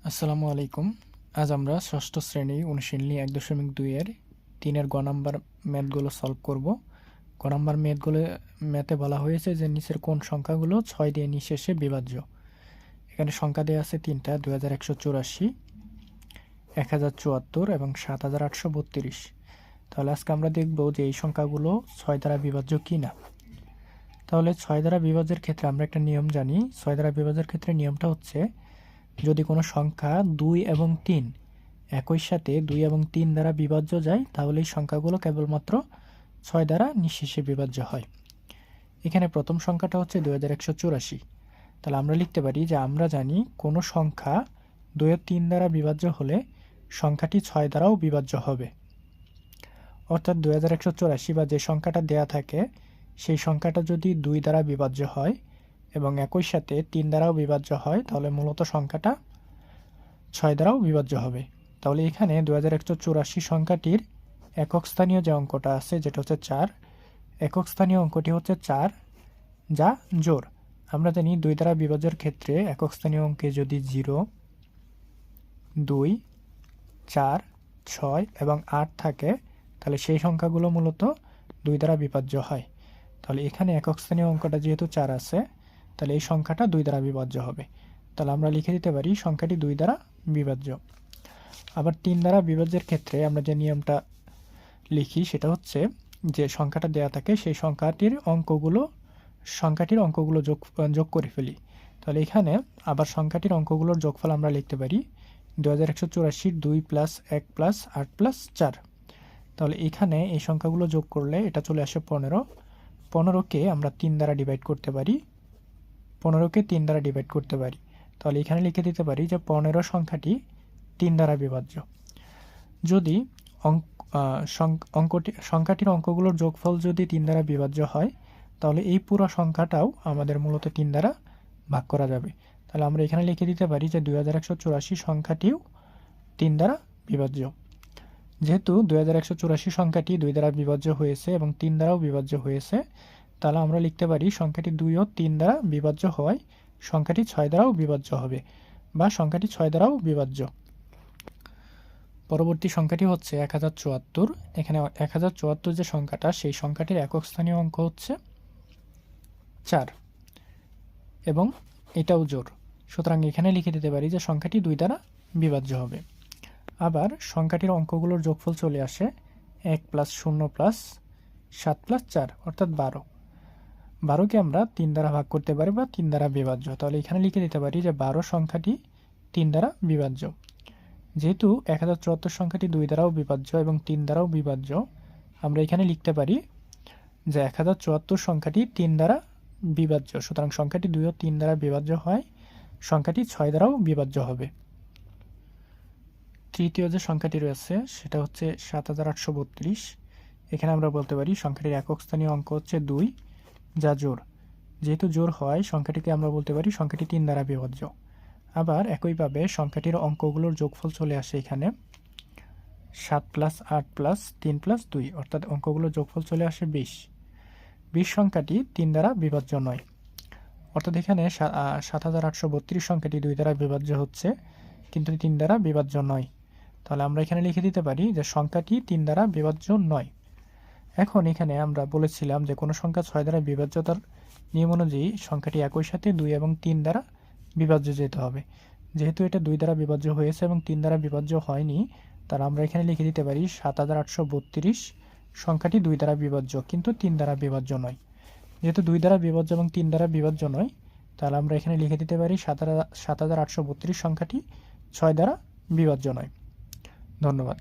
আসসালামু আলাইকুম। আজ আমরা ষষ্ঠ শ্রেণী অনুশীলনী 1.2 এর 3 গ নাম্বার ম্যাথগুলো সলভ করব। গ নাম্বার ম্যাথে বলা হয়েছে যে নিচের কোন সংখ্যাগুলো 6 দিয়ে নিঃশেষে বিভাজ্য। এখানে সংখ্যা দেওয়া আছে 3টা, 2184, 1074 এবং 7832। তাহলে আজকে আমরা দেখব যে এই সংখ্যাগুলো 6 দ্বারা বিভাজ্য কিনা। তাহলে 6 দ্বারা বিভাজ্যের ক্ষেত্রে আমরা একটা নিয়ম জানি। 6 দ্বারা বিভাজ্যের ক্ষেত্রে নিয়মটা হচ্ছে, যদি কোনো সংখ্যা 2 এবং 3 একই সাথে 2 এবং 3 দ্বারা বিভাজ্য যায়, তাহলে এই সংখ্যাগুলো কেবলমাত্র 6 দ্বারা নিঃশেষে বিভাজ্য হয়। এখানে প্রথম সংখ্যাটা হচ্ছে 2184। তাহলে আমরা লিখতে পারি যে আমরা জানি কোনো সংখ্যা 2 ও 3 দ্বারা বিভাজ্য হলে সংখ্যাটি 6 দ্বারাও বিভাজ্য হবে। অর্থাৎ 2184 বা যে সংখ্যাটা দেয়া থাকে সেই সংখ্যাটা যদি 2 দ্বারা বিভাজ্য হয় এবং একই সাথে 3 দ্বারাও বিভাজ্য হয়, তাহলে মূলত সংখ্যাটা 6 দ্বারাও বিভাজ্য হবে। তাহলে এখানে 2184 সংখ্যাটির একক স্থানীয় যে অঙ্কটা আছে, যেটা হচ্ছে 4, একক স্থানীয় অঙ্কটি হচ্ছে 4, যা জোড়। আমরা জানি 2 দ্বারা বিভাজ্যের ক্ষেত্রে একক স্থানীয় অঙ্কে যদি 0, 2, 4, 6 এবং 8 থাকে, তাহলে সেই সংখ্যাগুলো মূলত 2 দ্বারা বিভাজ্য হয়। তাহলে এখানে একক স্থানীয় অঙ্কটা যেহেতু 4 আছে, তাহলে এই সংখ্যাটা 2 দ্বারা বিভাজ্য হবে। তাহলে আমরা লিখে দিতে পারি সংখ্যাটি 2 দ্বারা বিভাজ্য। আবার 3 দ্বারা বিভাজ্যের ক্ষেত্রে আমরা যে নিয়মটা লিখি সেটা হচ্ছে, যে সংখ্যাটা দেয়া থাকে সেই সংখ্যাটির অঙ্কগুলো যোগ করে ফেলি। তাহলে এখানে আবার সংখ্যাটির অঙ্কগুলোর যোগফল আমরা লিখতে পারি 2184 2 + 1 + 8 + 4। তাহলে এখানে এই সংখ্যাগুলো যোগ করলে এটা চলে আসে 15। 15কে আমরা 3 দ্বারা ডিভাইড করতে পারি। 15কে 3 দ্বারা ডিভাইড করতে পারি। তাহলে এখানে লিখে দিতে পারি যে 15 সংখ্যাটি 3 দ্বারা বিভাজ্য। যদি সংখ্যাটির অঙ্কগুলোর যোগফল যদি 3 দ্বারা বিভাজ্য হয়, তাহলে এই পুরো সংখ্যাটাও আমাদের মূলত 3 দ্বারা ভাগ করা যাবে। তাহলে আমরা এখানে লিখে দিতে পারি যে 2184 সংখ্যাটিও 3 দ্বারা বিভাজ্য। যেহেতু 2184 সংখ্যাটি 2 দ্বারা বিভাজ্য হয়েছে এবং 3 দ্বারাও বিভাজ্য হয়েছে, তাহলে আমরা লিখতে পারি সংখ্যাটি 2 ও 3 দ্বারা বিভাজ্য হওয়ায় সংখ্যাটি 6 দ্বারাও বিভাজ্য হবে, বা সংখ্যাটি 6 দ্বারাও বিভাজ্য। পরবর্তী সংখ্যাটি হচ্ছে 1074। এখানে 1074 যে সংখ্যাটা, সেই সংখ্যাটির একক স্থানীয় অঙ্ক হচ্ছে 4 এবং এটাও জোড়। সুতরাং এখানে লিখে দিতে পারি যে সংখ্যাটি 2 দ্বারা বিভাজ্য হবে। আবার সংখ্যাটির অঙ্কগুলোর যোগফল চলে আসে 1 + 0 + 7 + 4, অর্থাৎ 12। 12কে আমরা 3 দ্বারা ভাগ করতে পারি বা 3 দ্বারা বিভাজ্য। তাহলে এখানে লিখে দিতে পারি যে 12 সংখ্যাটি 3 দ্বারা বিভাজ্য। যেহেতু 1074 সংখ্যাটি 2 দ্বারাও বিভাজ্য এবং 3 দ্বারাও বিভাজ্য, আমরা এখানে লিখতে পারি যে 1074 সংখ্যাটি 3 দ্বারা বিভাজ্য। সুতরাং সংখ্যাটি 2 ও 3 দ্বারা বিভাজ্য হয়, সংখ্যাটি 6 দ্বারাও বিভাজ্য হবে। তৃতীয় যে সংখ্যাটি রয়েছে সেটা হচ্ছে 7832। এখানে আমরা বলতে পারি সংখ্যাটির একক স্থানীয় অঙ্ক হচ্ছে 2, যা জোড়। যেহেতু জোড় হয়, সংখ্যাটিকে আমরা বলতে পারি সংখ্যাটি 3 দ্বারা বিভাজ্য। আবার একইভাবে সংখ্যাটির অঙ্কগুলোর যোগফল চলে আসে এখানে 7 + 8 + 3 + 2, অর্থাৎ অঙ্কগুলোর যোগফল চলে আসে 20। 20 সংখ্যাটি 3 দ্বারা বিভাজ্য নয়, অর্থাৎ এখানে 7832 সংখ্যাটি 2 দ্বারা বিভাজ্য হচ্ছে, কিন্তু 3 দ্বারা বিভাজ্য নয়। তাহলে আমরা এখানে লিখে দিতে পারি যে সংখ্যাটি 3 দ্বারা বিভাজ্য নয়। এখন এখানে আমরা বলেছিলাম যে কোনো সংখ্যা 6 দ্বারা বিভাজ্যতার নিয়ম অনুযায়ী সংখ্যাটি একই সাথে 2 এবং 3 দ্বারা বিভাজ্য যেতে হবে। যেহেতু এটা 2 দ্বারা বিভাজ্য হয়েছে এবং 3 দ্বারা বিভাজ্য হয়নি, তাহলে আমরা এখানে লিখে দিতে পারি 7832 সংখ্যাটি 2 দ্বারা বিভাজ্য কিন্তু 3 দ্বারা বিভাজ্য নয়। যেহেতু 2 দ্বারা বিভাজ্য এবং 3 দ্বারা বিভাজ্য নয়, তাহলে আমরা এখানে লিখে দিতে পারি 7832 সংখ্যাটি 6 দ্বারা বিভাজ্য নয়। ধন্যবাদ।